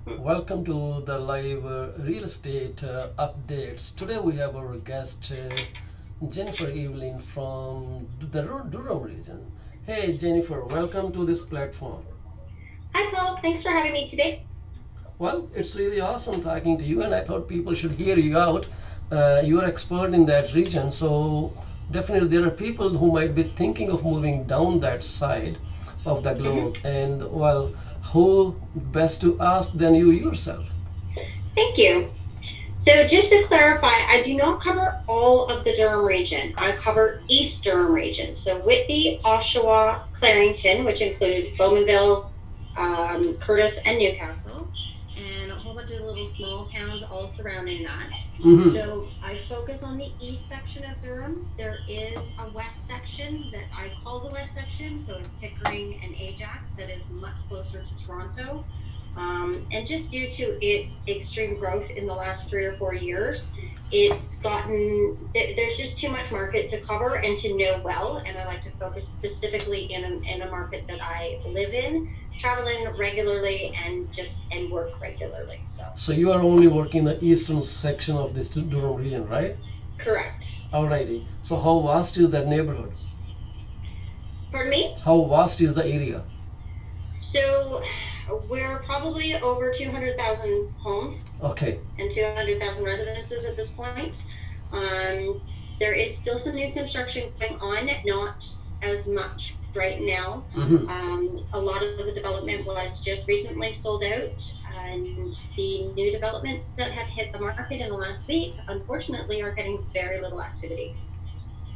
Welcome to the live real estate updates. Today we have our guest Jennifer Evelyn from the Durham region. Hey Jennifer, welcome to this platform. Hi, Paul. Thanks for having me today. Well, it's really awesome talking to you, and I thought people should hear you out. You're expert in that region, so definitely there are people who might be thinking of moving down that side of the hmm globe, and well, who best to ask than you yourself? Thank you. So, just to clarify, I do not cover all of the Durham region. I cover East Durham region. So, Whitby, Oshawa, Clarington, which includes Bowmanville, Curtis, and Newcastle, and a whole bunch of little small towns all surrounding that. Hmm. So, I focus on the east section of Durham. There is a west section that I call the west section. So, it's Pickering and Ajax, that is much closer to Toronto. And just due to its extreme growth in the last 3 or 4 years, there's just too much market to cover and to know well. And I like to focus specifically in a market that I live in, travel in regularly, and work regularly. So, So you are only working the eastern section of this Durham region, right? correct. Alrighty. So how vast is that neighborhood? Pardon me? How vast is the area? So, we're probably over 200,000 homes Okay. and 200,000 residences at this point. Um, there is still some new construction going on, not as much right now. Hmm. A lot of the development was just recently sold out, and the new developments that have hit the market in the last week, unfortunately, are getting very little activity.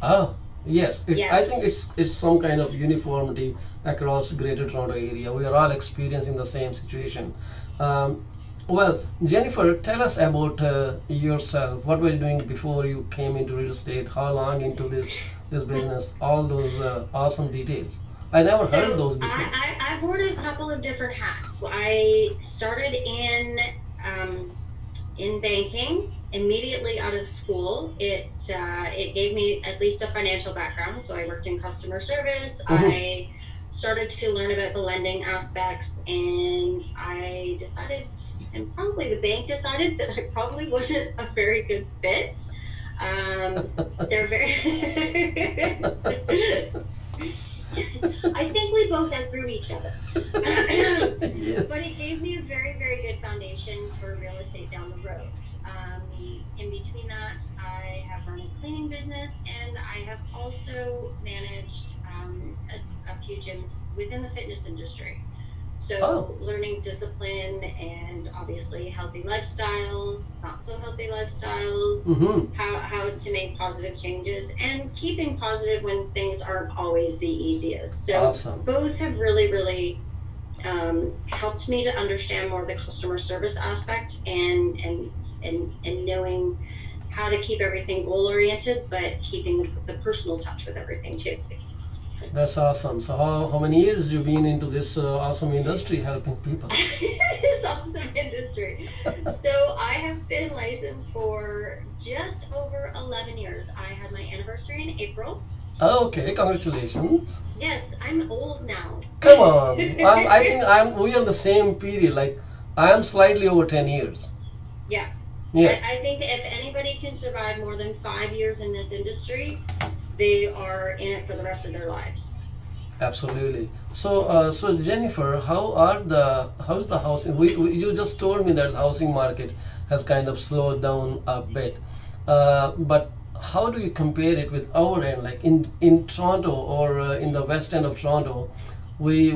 Ah, yes. I think Yes. it's some kind of uniformity across Greater Toronto area. We are all experiencing the same situation. Um, well, Jennifer, tell us about yourself. What were you doing before you came into real estate? How long into this business? All those awesome details. I never heard So those before. I've worn a couple of different hats. I started um, in banking immediately out of school. It gave me at least a financial background. So I worked in customer service. Hmm. I started to learn about the lending aspects, and I decided, and probably the bank decided, that I probably wasn't a very good fit. They're very I think we both outgrew each other. Yeah. But it gave me a very, very good foundation for real estate down the road. In between that, I have run a cleaning business, and I have also managed a few gyms within the fitness industry. Oh. So, learning discipline and obviously healthy lifestyles, not so healthy lifestyles, Mm-hmm. how to make positive changes, and keeping positive when things aren't always the easiest. So, Awesome. both have really, really helped me to understand more of the customer service aspect, and knowing how to keep everything goal oriented, but keeping the personal touch with everything too. That's awesome. So how many years you been into this awesome industry helping people? This awesome industry. So I have been licensed for just over 11 years. I had my anniversary in April. Okay, congratulations. Yes, I'm old now. Come on. I think we are the same period. Like I am slightly over 10 years. Yeah. Yeah, I think if anybody can survive more than 5 years in this industry, they are in it for the rest of their lives. absolutely. So Jennifer, how's the housing? You just told me that the housing market has kind of slowed down a bit. But how do you compare it with our end? Like in Toronto or in the west end of Toronto, we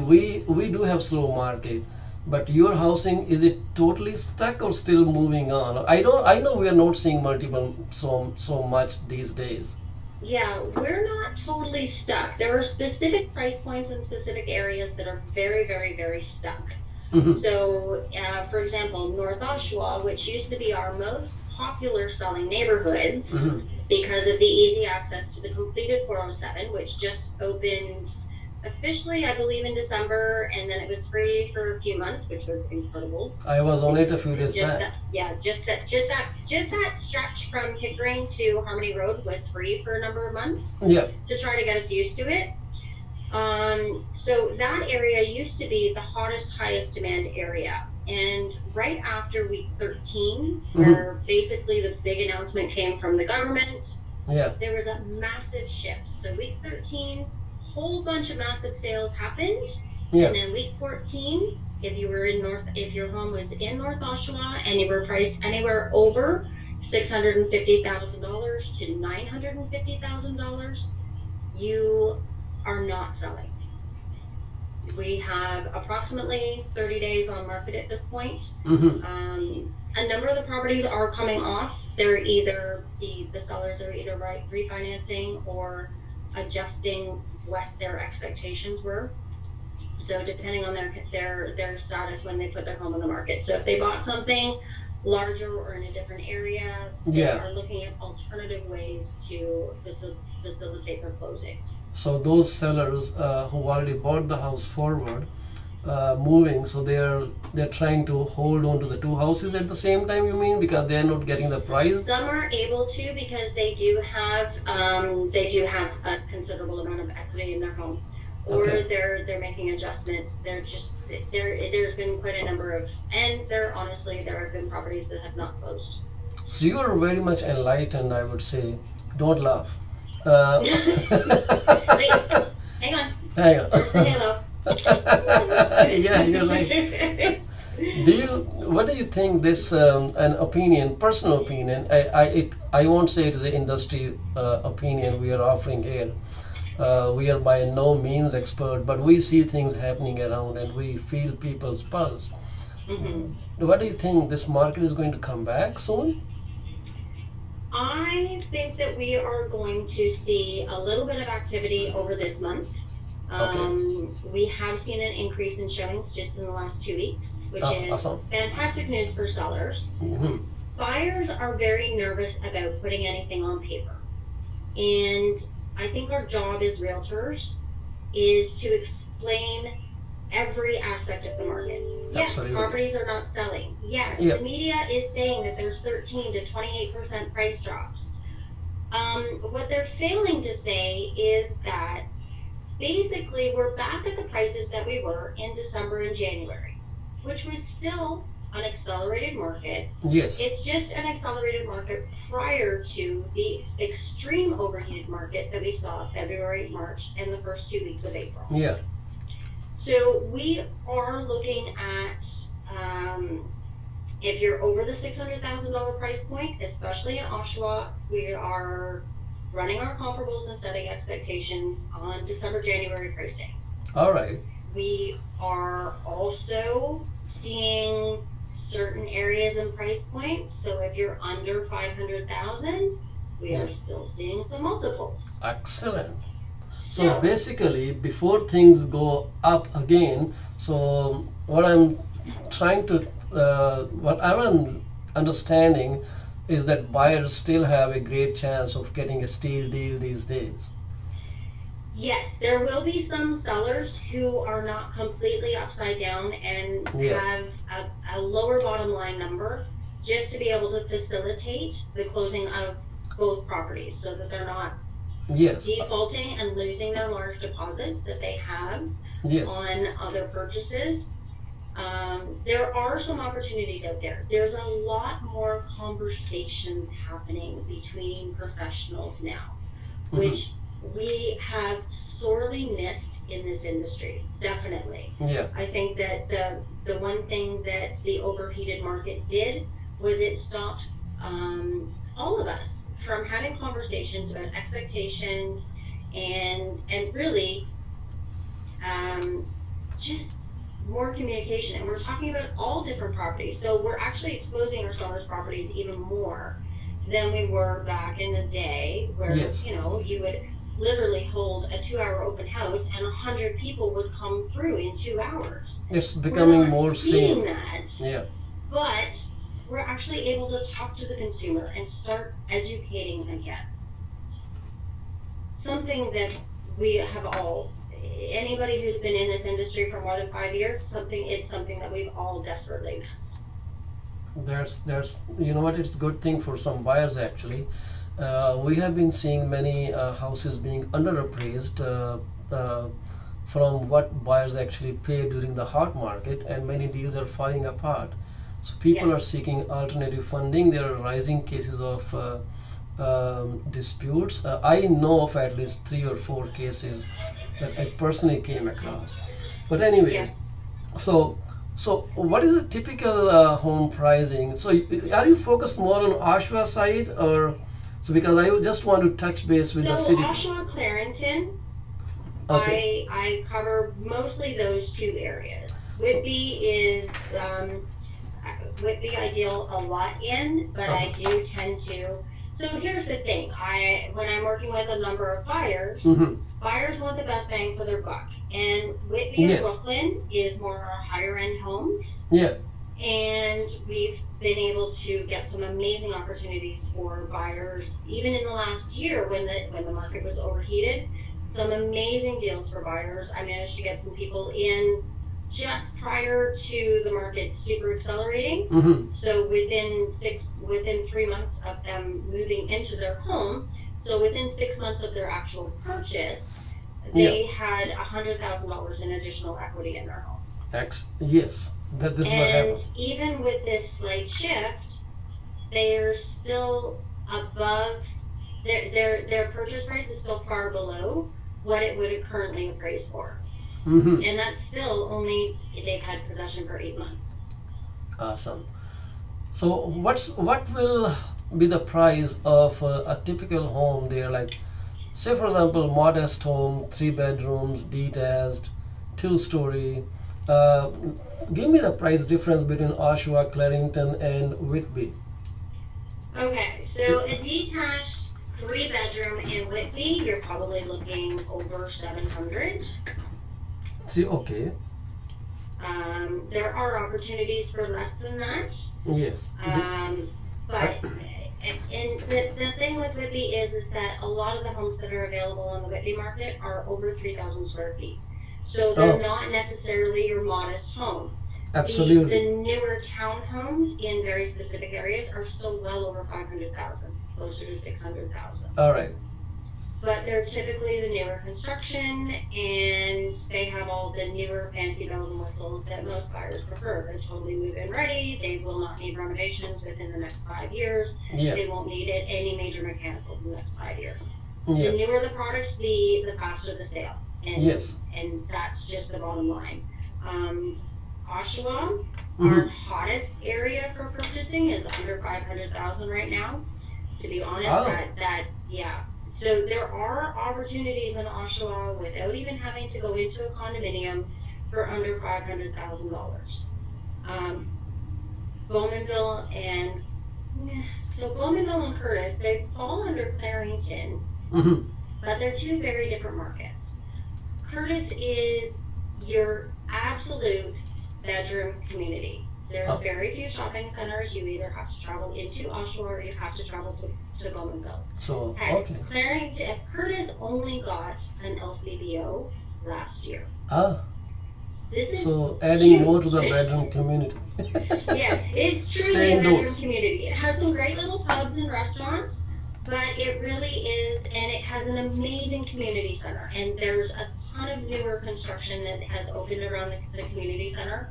do have slow market. But your housing, is it totally stuck or still moving on? I know we are not seeing multiple so much these days. Yeah, we're not totally stuck. There are specific price points in specific areas that are very, very, very stuck. Hmm. So, for example, North Oshawa, which used to be our most popular selling neighborhoods Hmm. because of the easy access to the completed 407, which just opened officially, I believe, in December, and then it was free for a few months, which was incredible. I was on it a few days Just back. that, yeah, just that stretch from Pickering to Harmony Road was free for a number of months Yeah. to try to get us used to it. So that area used to be the hottest, highest demand area. And right after week 13, Mm-hmm. where basically the big announcement came from the government, Yeah. there was a massive shift. So week 13, whole bunch of massive sales happened. Yeah. And then week 14, if your home was in North Oshawa and you were priced anywhere over $650,000 to $950,000, you are not selling. We have approximately 30 days on market at this point. Mm-hmm. A number of the properties are coming off. They're either the sellers are either refinancing or adjusting what their expectations were. So depending on their status when they put their home on the market. So if they bought something larger or in a different area, they Yeah. are looking at alternative ways to facilitate their closings. So those sellers who already bought the house forward, moving, so they're trying to hold on to the two houses at the same time. You mean because they're not getting the price? Some are able to because they do have a considerable amount of equity in their home, or Okay. they're making adjustments. There's been quite a number of, and there have been properties that have not closed. So you are very much enlightened, I would say. Don't laugh. Uh, Wait, hang on. hang on. There's the halo. Yeah, you're right. What do you think this an opinion, personal opinion? I won't say it is an industry opinion we are offering here. We are by no means expert, but we see things happening around and we feel people's pulse. Mhm. What do you think? This market is going to come back soon? I think that we are going to see a little bit of activity over this month. Okay. We have seen an increase in showings just in the last 2 weeks, which is Awesome. fantastic news for sellers. Hmm. Buyers are very nervous about putting anything on paper. And I think our job as realtors is to explain every aspect of the market. Yes, Absolutely. properties are not selling. Yes, Yeah. the media is saying that there's 13 to 28% price drops. What they're failing to say is that basically we're back at the prices that we were in December and January, which was still an accelerated market. Yes. It's just an accelerated market prior to the extreme overheated market that we saw February, March, and the first 2 weeks of April. Yeah. So we are looking at if you're over the $600,000 price point, especially in Oshawa, we are running our comparables and setting expectations on December, January pricing. All right. We are also seeing certain areas and price points. So if you're under 500,000, we Yeah. are still seeing some multiples. Excellent. So basically, before things go up again, so what I'm understanding is that buyers still have a great chance of getting a steal deal these days. Yes, there will be some sellers who are not completely upside down and Yeah. have a lower bottom line number just to be able to facilitate the closing of both properties so that they're not Yes. defaulting and losing their large deposits that they have Yes. on other purchases. There are some opportunities out there. There's a lot more conversations happening between professionals now, which we have sorely missed in this industry. Definitely. Yeah. I think that the one thing that the overheated market did was it stopped all of us from having conversations about expectations and really just more communication. And we're talking about all different properties, so we're actually exposing our sellers' properties even more than we were back in the day, where Yes. you would literally hold a 2-hour open house and 100 people would come through in 2 hours. It's We're becoming not more seeing sane. that, Yeah. but we're actually able to talk to the consumer and start educating again. Something that we have all, anybody who's been in this industry for more than 5 years, it's something that we've all desperately missed. There's you know what, it's a good thing for some buyers actually. We have been seeing many houses being underappraised from what buyers actually pay during the hot market, and many deals are falling apart. So people are Yes. seeking alternative funding. There are rising cases of disputes. I know of at least 3 or 4 cases that I personally came across. But anyways, Yeah. so so what is the typical home pricing? So are you focused more on Oshawa side, or so, because I just want to touch base with the So city. Oshawa, Clarington, Okay. I cover mostly those two areas. So Whitby is Whitby I deal a lot in, but uh, I do tend to. So here's the thing: I when I'm working with a number of buyers, mm-hmm. buyers want the best bang for their buck, and Whitby and Yes. Brooklyn is more our higher end homes, Yeah. and we've been able to get some amazing opportunities for buyers, even in the last year when the market was overheated. Some amazing deals for buyers. I managed to get some people in just prior to the market super accelerating. Mm-hmm. So within 3 months of them moving into their home, so within 6 months of their actual purchase, Yeah. they had $100,000 in additional equity in their home. Yes. That this is what And happened. even with this slight shift, they're still above their purchase price is still far below what it would have currently appraised for. Mm-hmm. And that's still only they've had possession for 8 months. Awesome. So what will be the price of a typical home there? Like, say for example, modest home, 3 bedrooms, detached, 2 story. Uh, Give me the price difference between Oshawa, Clarington, and Whitby. Okay, so a detached 3 bedroom in Whitby, you're probably looking over 700. See, okay, There are opportunities for less than that. yes. But and the thing with Whitby is that a lot of the homes that are available in the Whitby market are over 3,000 square feet. So they're Oh, not necessarily your modest home. The absolutely. newer townhomes in very specific areas are still well over 500,000, closer to 600,000. All right. But they're typically the newer construction, and they have all the newer fancy bells and whistles that most buyers prefer. They're totally move-in ready. They will not need renovations within the next 5 years. Yeah. They won't need any major mechanicals in the next 5 years. The Yeah. newer the products, the faster the sale, and Yes. that's just the bottom line. Oshawa, our Mm-hmm. hottest area for purchasing is under 500,000 right now. To be honest, Oh. that yeah. So there are opportunities in Oshawa without even having to go into a condominium for under $500,000. Um, Bowmanville and Bowmanville and Curtis, they fall under Clarington, Mm-hmm. but they're two very different markets. Curtis is your absolute bedroom community. There's Oh. very few shopping centers. You either have to travel into Oshawa or you have to travel to Bowmanville. So Heck, okay. Clarington, Curtis only got an LCBO last year. Ah. This is So adding huge. more to the bedroom community. Yeah, it's truly Stay a bedroom indoors. community. It has some great little pubs and restaurants, but it really is, and it has an amazing community center. And there's a ton of newer construction that has opened around the community center.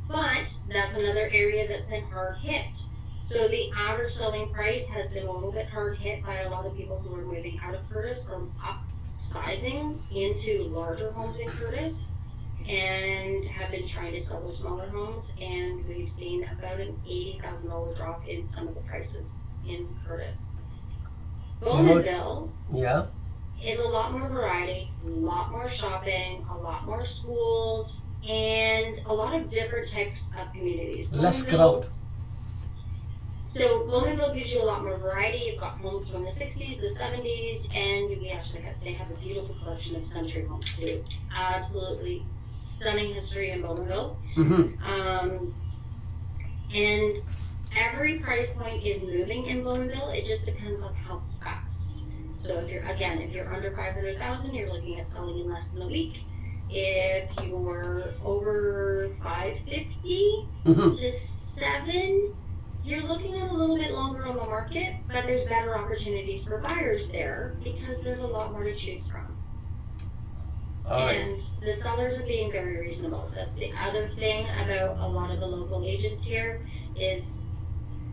But that's another area that's been hard hit. So the average selling price has been a little bit hard hit by a lot of people who are moving out of Curtis or upsizing into larger homes in Curtis and have been trying to sell their smaller homes. And we've seen about an $80,000 drop in some of the prices in Curtis. You know, Bowmanville yeah. is a lot more variety, a lot more shopping, a lot more schools, and a lot of different types of communities. Less crowd. So Bowmanville gives you a lot more variety. You've got homes from the 60s, the 70s, and they have a beautiful collection of century homes too. Absolutely stunning history in Bowmanville. Mm-hmm. And every price point is moving in Bowmanville. It just depends on how fast. So if you're under 500,000, you're looking at selling in less than a week. If you're over 550 Mm-hmm. to 7, you're looking at a little bit longer on the market, but there's better opportunities for buyers there because there's a lot more to choose from. All right. And the sellers are being very reasonable. That's the other thing about a lot of the local agents here is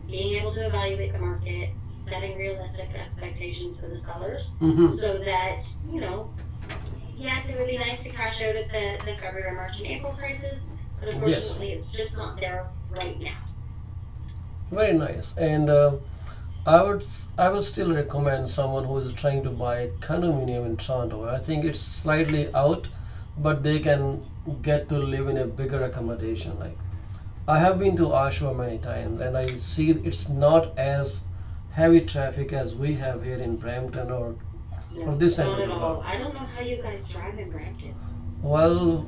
being able to evaluate the market, setting realistic expectations for the sellers, Mm-hmm. so that, yes, it would be nice to cash out at the February, March, and April prices, but Yes. unfortunately, it's just not there right now. Very nice. And I would still recommend someone who is trying to buy condominium in Toronto. I think it's slightly out, but they can get to live in a bigger accommodation. Like I have been to Oshawa many times, and I see it's not as heavy traffic as we have here in Brampton or No, this end not of at the all. world. I don't know how you guys drive in Brampton. Well,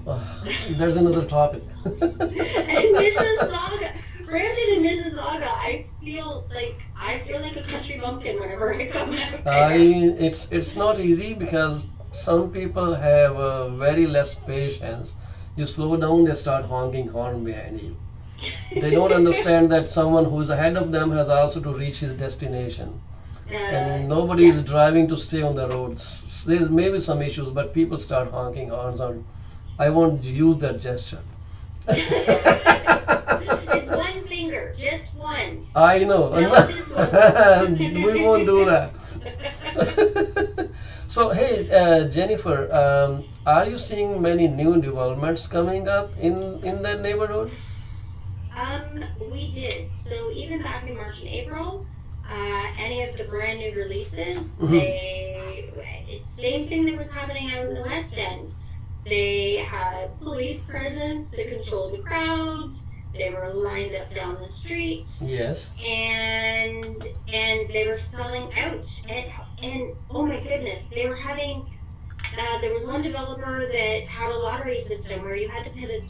there's another topic. And Mississauga, Brampton and Mississauga, I feel like a country bumpkin whenever I come out there. It's not easy because some people have very less patience. You slow down, they start honking horn behind you. They don't understand that someone who is ahead of them has also to reach his destination. And nobody is Yes. driving to stay on the roads. There's maybe some issues, but people start honking horns on. I won't use that gesture. It's one finger, just one. I know. Not this one. We won't do that. So, hey, Jennifer, are you seeing many new developments coming up in that neighborhood? We did. So even back in March and April, any of the brand new releases, same thing that was happening out in the West End. They had police presence to control the crowds. They were lined up down the street, Yes. and they were selling out. And oh my goodness, they were having. There was one developer that had a lottery system where you had to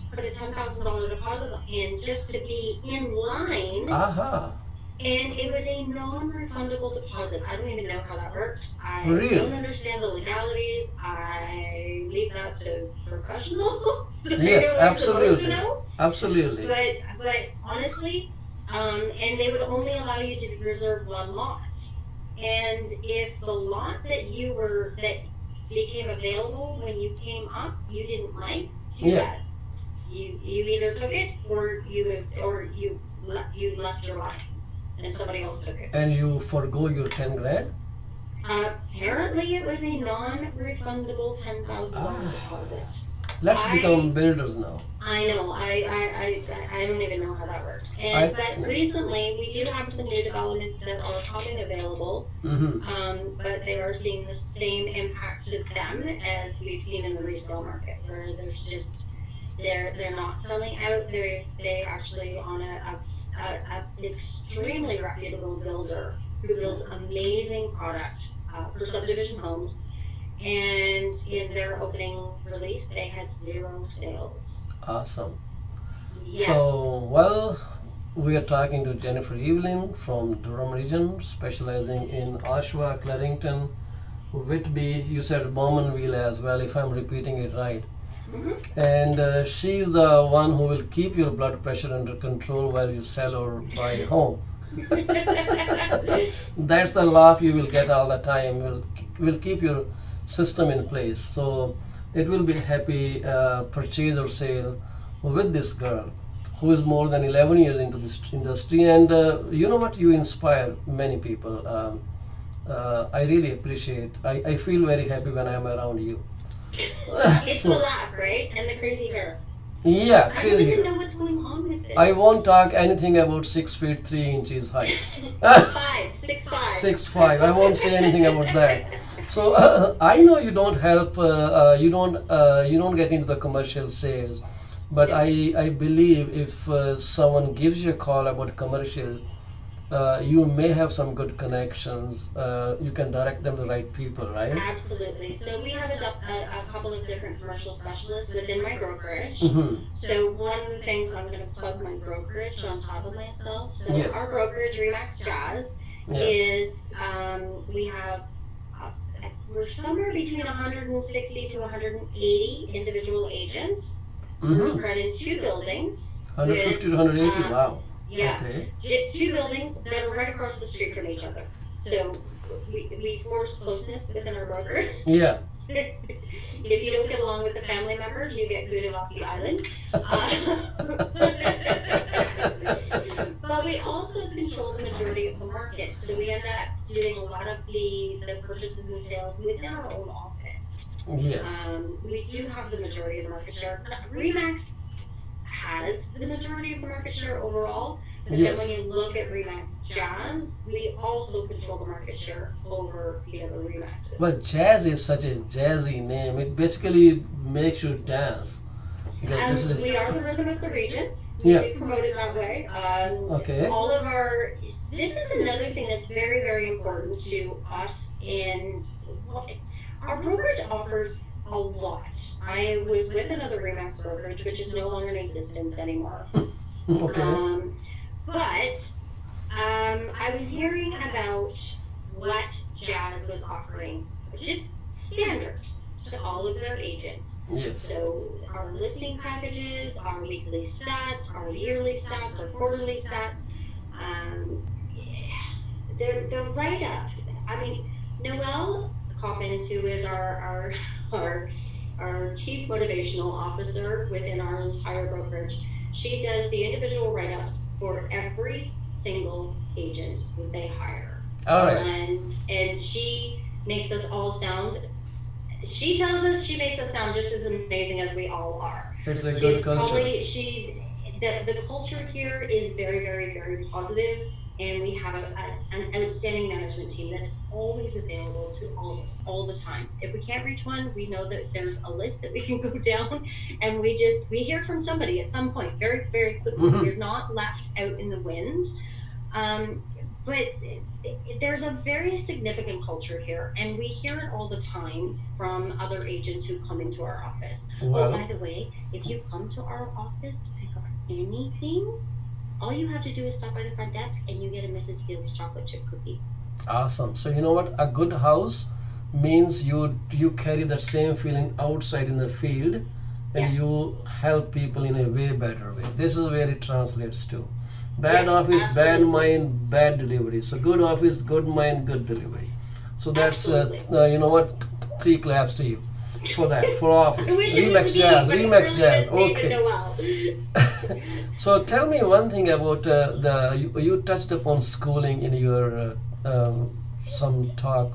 put a $10,000 deposit in just to be in line. Aha. And it was a non-refundable deposit. I don't even know how that works. I Really? don't understand the legalities. I leave that to professionals. Yes, They're supposed to absolutely. know. Absolutely. But honestly, and they would only allow you to reserve one lot. And if the lot that became available when you came up, you didn't like, too Yeah. bad. You either took it or you left your lot and somebody else took it. And you forgo your 10 grand? Apparently, it was a non-refundable $10,000 deposit. Let's become builders now. I know. I don't even know how that works. But recently, we do have some new developments that are coming available. Mm-hmm. But they are seeing the same impact to them as we've seen in the resale market, where there's just they're not selling out. They actually on a extremely reputable builder who builds amazing product for subdivision homes. And in their opening release, they had 0 sales. Awesome. Yes. So, well, we are talking to Jennifer Evelyn from Durham region, specializing in Oshawa, Clarington, Whitby. You said Bowmanville as well, if I'm repeating it right. Mm-hmm. And she's the one who will keep your blood pressure under control while you sell or buy a home. That's the laugh you will get all the time. Will keep your system in place. So it will be a happy purchase or sale with this girl who is more than 11 years into this industry. And you know what? You inspire many people. I really appreciate. I feel very happy when I'm around you. It's the laugh, right? And the crazy hair. Yeah, I crazy don't even hair. know what's going on with this. I won't talk anything about 6 feet 3 inches height. 6'5". 6'5". I won't say anything about that. So I know you don't help. You don't get into the commercial sales, but I believe if someone gives you a call about commercial, you may have some good connections. You can direct them to the right people, right? Absolutely. So we have a couple of different commercial specialists within my brokerage. Mm-hmm. So one of the things, I'm going to plug my brokerage on top of myself. So Yes. our brokerage, Remax Jazz, Yeah. is we have we're somewhere between 160 to 180 individual agents. We're Mm-hmm. spread in 2 buildings. 150 to 180. um, Wow. Yeah. Okay. 2 buildings that are right across the street from each other. So we force closeness within our brokerage. Yeah. If you don't get along with the family members, you get booted off the island. But we also control the majority of the market, so we end up doing a lot of the purchases and sales within our own office. Yes. We do have the majority of the market share. Remax has the majority of the market share overall, but then when Yes. you look at Remax Jazz, we also control the market share over the other Remaxes. Well, jazz is such a jazzy name. It basically makes you dance. Because And this is we are the rhythm of the region. Yeah. We promote it that way. Okay. All of our, this is another thing that's very, very important to us in, our brokerage offers a lot. I was with another Remax brokerage, which is no longer in existence anymore. Okay. But I was hearing about what Jazz was offering, which is standard to all of their agents. Yes. So our listing packages, our weekly stats, our yearly stats, our quarterly stats, they're right up. I mean, Noelle Coppins, who is our chief motivational officer within our entire brokerage, she does the individual write-ups for every single agent that they hire. All right. And she makes us all sound, she tells us she makes us sound just as amazing as we all are. It's a good culture. The culture here is very, very, very positive, and we have an outstanding management team that's always available to all of us all the time. If we can't reach one, we know that there's a list that we can go down, and we hear from somebody at some point very, very quickly. Mhm. We're not left out in the wind. But there's a very significant culture here, and we hear it all the time from other agents who come into our office. Well, Oh, by the way, if you come to our office to pick up anything, all you have to do is stop by the front desk and you get a Mrs. Fields chocolate chip cookie. awesome. So you know what? A good house means you carry that same feeling outside in the field, and Yes. you help people in a way better way. This is where it translates to. Bad Yes, office, bad absolutely. mind, bad delivery. So good office, good mind, good delivery. So that's Absolutely. you know what? 3 claps to you for that, for office. I wish it Remax was me, Jazz, but it's Remax really Jazz. Miss David Okay. Noel. So tell me one thing about you touched upon schooling in your some talk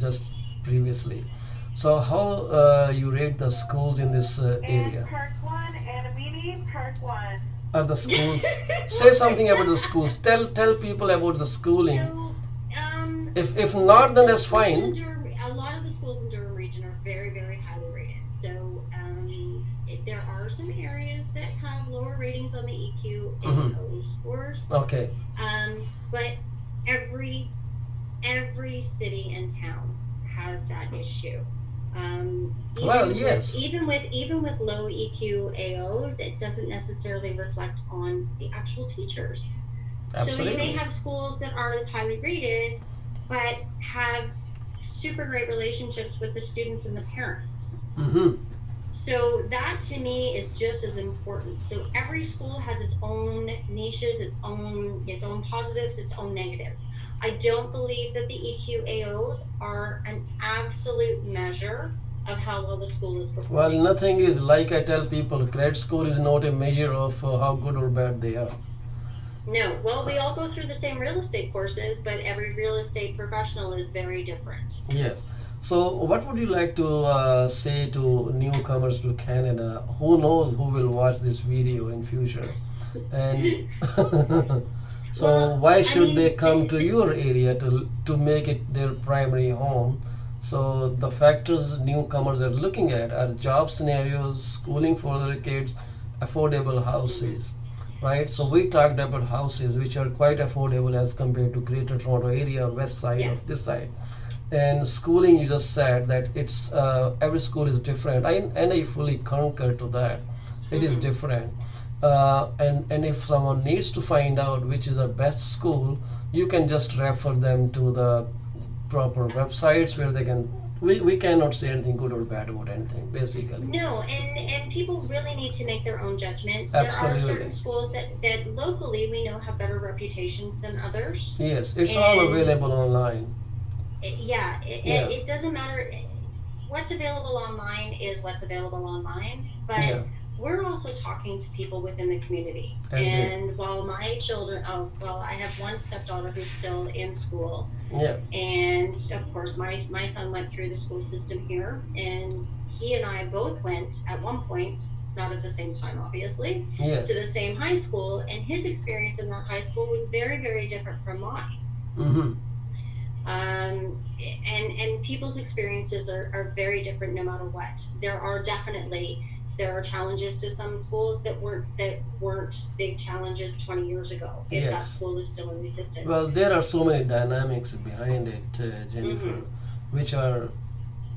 just previously. So how you rate the schools in this And area? Park 1 and Amini, Park 1. Are the schools? Say something about the schools. Tell people about the schooling. So, If not, then that's fine. A lot of the schools in Durham region are very, very highly rated. So there are some areas that have lower ratings on the EQ and O scores. Okay. But every city and town has that issue. Well, yes. Even with low EQ AOs, it doesn't necessarily reflect on the actual teachers. So you may Absolutely. have schools that aren't as highly rated, but have super great relationships with the students and the parents. Mm-hmm. So that to me is just as important. So every school has its own niches, its own positives, its own negatives. I don't believe that the EQAOs are an absolute measure of how well the school is Well, performing. nothing is like I tell people. Credit score is not a measure of how good or bad they are. No, well, we all go through the same real estate courses, but every real estate professional is very different. Yes. So, what would you like to say to newcomers to Canada? Who knows who will watch this video in future? And so, Well, why I should they mean, come to your area to make it their primary home? So, the factors newcomers are looking at are job scenarios, schooling for their kids, affordable houses, right? So, we talked about houses which are quite affordable as compared to Greater Toronto area or west side Yes. of this side. And schooling, you just said that it's every school is different. I fully concur to that. It is different. And if someone needs to find out which is the best school, you can just refer them to the proper websites where they can. We cannot say anything good or bad about anything, basically. No, and people really need to make their own judgments. There are Absolutely. certain schools that locally we know have better reputations than others. Yes, it's all And- available online. Yeah. Yeah. It doesn't matter. what's available online is what's available online, but Yeah. we're also talking to people within the community. Agree. And while my children, I have one stepdaughter who's still in school, Yeah. and of course, my son went through the school system here, and he and I both went at one point, not at the same time, obviously, Yes. to the same high school, and his experience in that high school was very, very different from mine. Mm-hmm. And people's experiences are very different no matter what. There are challenges to some schools that weren't big challenges 20 years ago, if that Yes. school is still in existence. Well, there are so many dynamics behind it, Jennifer, which are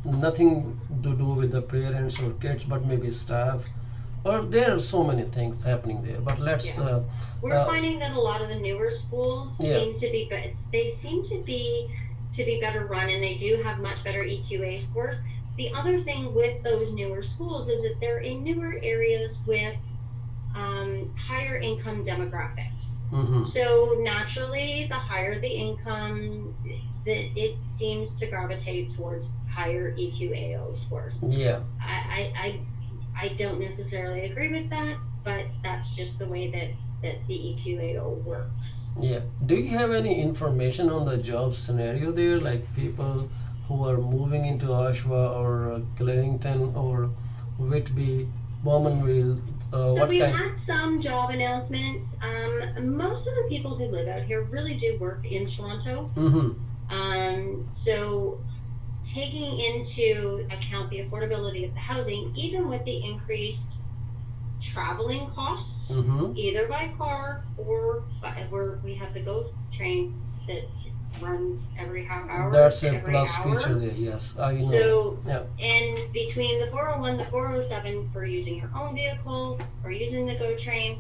nothing to do with the parents or kids, but maybe staff, or there are so many things happening there. But let's. Yeah. We're finding that a lot of the newer schools Yeah. seem to be better run, and they do have much better EQA scores. The other thing with those newer schools is that they're in newer areas with higher income demographics. Mm-hmm. So naturally, the higher the income, it seems to gravitate towards higher EQAO scores. Yeah. I don't necessarily agree with that, but that's just the way that the EQAO works. Yeah. Do you have any information on the job scenario there, like people who are moving into Oshawa or Clarington or Whitby, Bowmanville? So What we've kind? had some job announcements. Most of the people who live out here really do work in Toronto. Mm-hmm. So taking into account the affordability of the housing, even with the increased traveling costs, Mm-hmm. either by car or where we have the GO train that runs every half hour. That's a every plus hour. feature there. Yes, I know. So, Yeah. and between the 401, the 407 for using your own vehicle or using the GO train,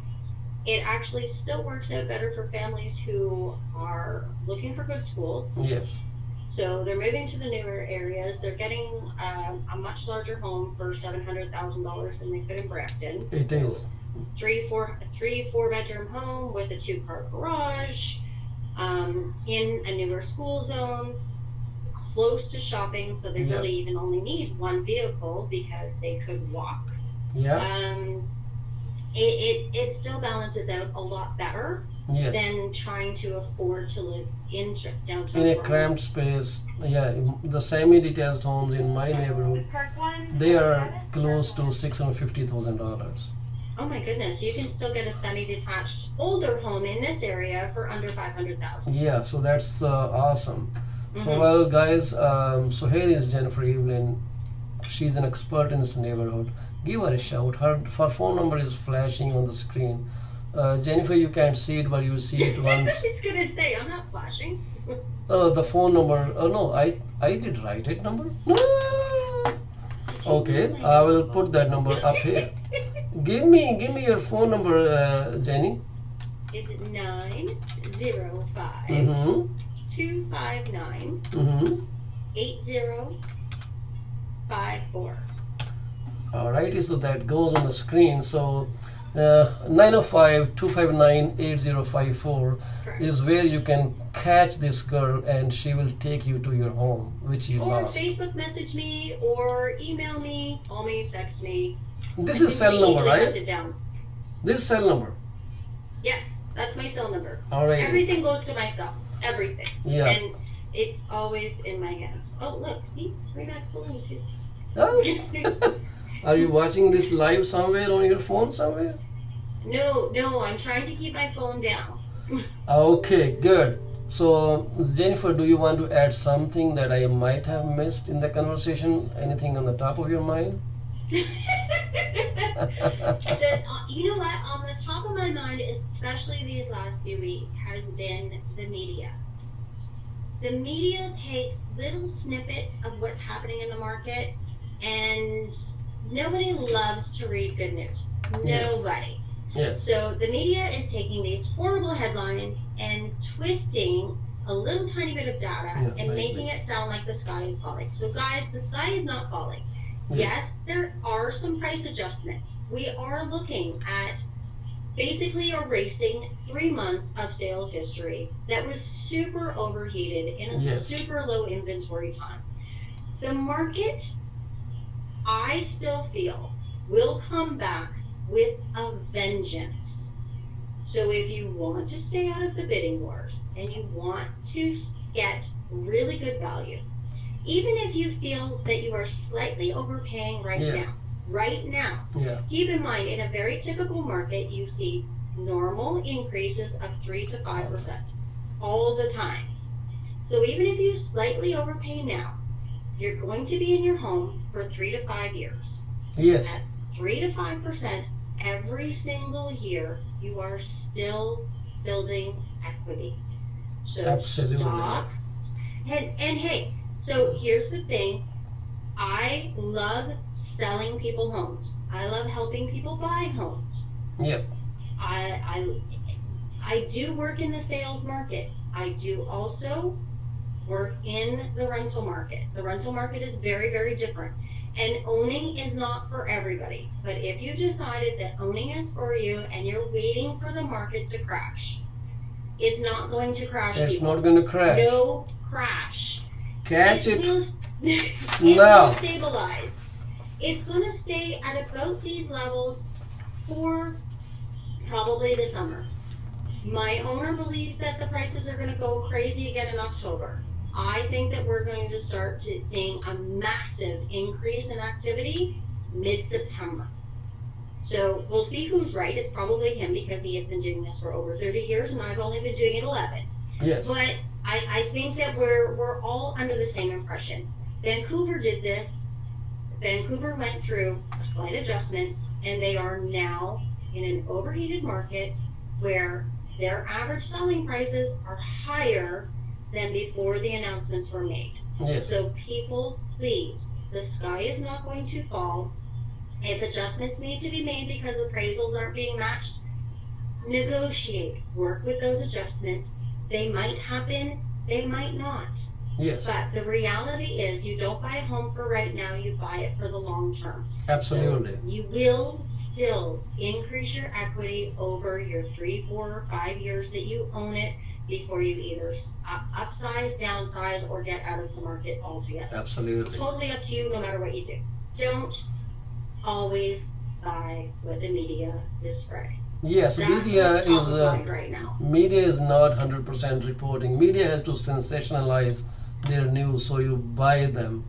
it actually still works out better for families who are looking for good schools. Yes. So they're moving to the newer areas. They're getting a much larger home for $700,000 than they could in Brampton. It is. Four bedroom home with a 2-car garage, in a newer school zone, close to shopping, so they Yeah. really even only need one vehicle because they could walk. Yeah. It still balances out a lot better Yes. than trying to afford to live in downtown In a Toronto. cramped space. Yeah. The semi-detached homes in my neighborhood, Park 1. they are close to $650,000. Oh my goodness, you can still get a semi-detached older home in this area for under $500,000. Yeah. So that's awesome. So Mhm. well, guys. So here is Jennifer Evelyn. She's an expert in this neighborhood. Give her a shout. Her phone number is flashing on the screen. Jennifer, you can't see it, but you see it I once. was gonna say, I'm not flashing. The phone number. Oh no, I did write it number. No. Okay, I will put that number up here. Give me your phone number, Jenny. It's 905 Mm-hmm. 259 Mm-hmm. 8054. Alrighty, so that goes on the screen. So 905-259-8054 Correct. is where you can catch this girl and she will take you to your home, which you Or lost. Facebook message me, or email me, call me, text me. This I is can cell number, easily hunt right? it down. This is cell number. Yes, that's my cell number. Alright. Everything goes to my cell. Everything. Yeah. And it's always in my hand. Oh, look, see? Remax balloon too. Oh. Are you watching this live somewhere on your phone somewhere? No, I'm trying to keep my phone down. Okay, good. So, Jennifer, do you want to add something that I might have missed in the conversation? Anything on the top of your mind? You know what? On the top of my mind, especially these last few weeks, has been the media. The media takes little snippets of what's happening in the market, and nobody loves to read good news. Yes. Nobody. Yes. So the media is taking these horrible headlines and twisting a little tiny bit of data Yeah, and I making agree. it sound like the sky is falling. So guys, the sky is not falling. Yeah. Yes, there are some price adjustments. We are looking at basically erasing 3 months of sales history that was super overheated in a Yes. super low inventory time. The market I still feel will come back with a vengeance. So if you want to stay out of the bidding wars and you want to get really good value, even if you feel that you are slightly overpaying Yeah. right now, Yeah. keep in mind in a very typical market, you see normal increases of 3 to 5% all the time. So even if you slightly overpay now, you're going to be in your home for 3 to 5 years. Yes. At 3 to 5% every single year, you are still building equity. So Absolutely. stop. And hey, so here's the thing. I love selling people homes. I love helping people buy homes. Yep. I I do work in the sales market. I do also work in the rental market. The rental market is very, very different. And owning is not for everybody. But if you decided that owning is for you and you're waiting for the market to crash, it's not going to crash. It's people. not going to crash. No crash. Catch it. Will, it Now. will stabilize. It's going to stay at about these levels for probably the summer. My owner believes that the prices are going to go crazy again in October. I think that we're going to start seeing a massive increase in activity mid-September. So we'll see who's right. It's probably him because he has been doing this for over 30 years and I've only been doing it 11. Yes. But I think that we're all under the same impression. Vancouver did this. Vancouver went through a slight adjustment and they are now in an overheated market where their average selling prices are higher than before the announcements were made. Yes. So people, please, the sky is not going to fall. If adjustments need to be made because appraisals aren't being matched, negotiate, work with those adjustments. They might happen, they might not. Yes. But the reality is you don't buy a home for right now, you buy it for the long term. Absolutely. So you will still increase your equity over your 3, 4, or 5 years that you own it before you either upsize, downsize, or get out of the market altogether. It's Absolutely. totally up to you no matter what you do. Don't always buy what the media is spreading. Yes. That's Media what's top is. of mind right now. Media is not 100% reporting. Media has to sensationalize their news so you buy them.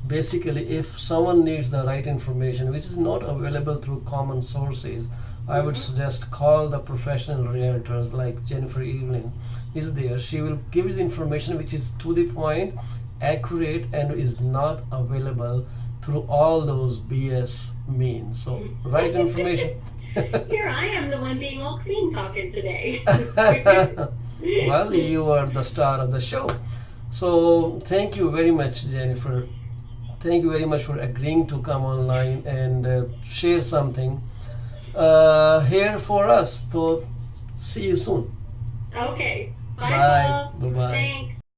Basically, if someone needs the right information, which is not available through common sources, I would suggest call the professional realtors like Jennifer Evelyn is there. She will give you the information which is to the point, accurate, and is not available through all those BS means. So, right information. Here I am, the one being all clean talking today. Well, you are the star of the show. So thank you very much, Jennifer. Thank you very much for agreeing to come online and share something here for us. So see you soon. Okay. Bye. Bye. Paul. Bye-bye. Thanks.